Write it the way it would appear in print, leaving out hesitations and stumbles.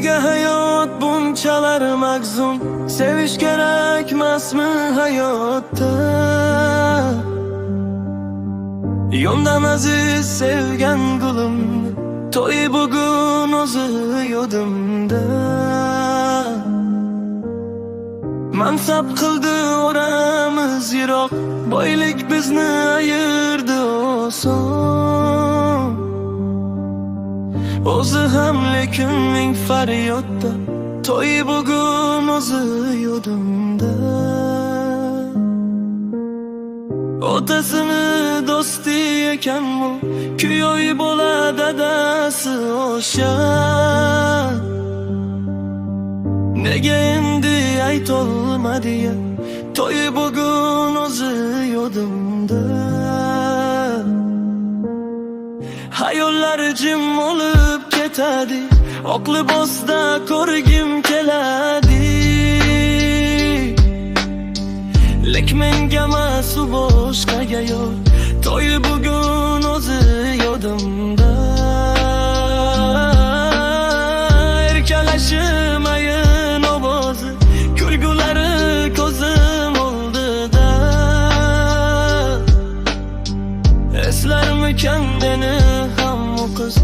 Nega hayot bunchalar mag'zum? Sevish kerakmasmi hayotda? Yondan aziz sevgan gulim, to'y bugun o'zi yodimda. Mansab qildi oramiz yiroq, boylik bizni ayirdi oson. O'zi ham lekin ming faryodda, to'y bugun o'zi yodimda. Otasini do'sti ekan bu, kuyoy bo'la dadasi o'sha. Nega endi aytolmadi ya, to'y bugun o'zi yodimda. Hayollar jim olib ketadi, oq libosda ko'rgim keladi. Lek menga masu boshqaga yo'q, to'y bugun o'zi yodimda. Erkalashim ayin ovozi, kulgulari ko'zim oldida. Eslarmikan meni ham o qiz,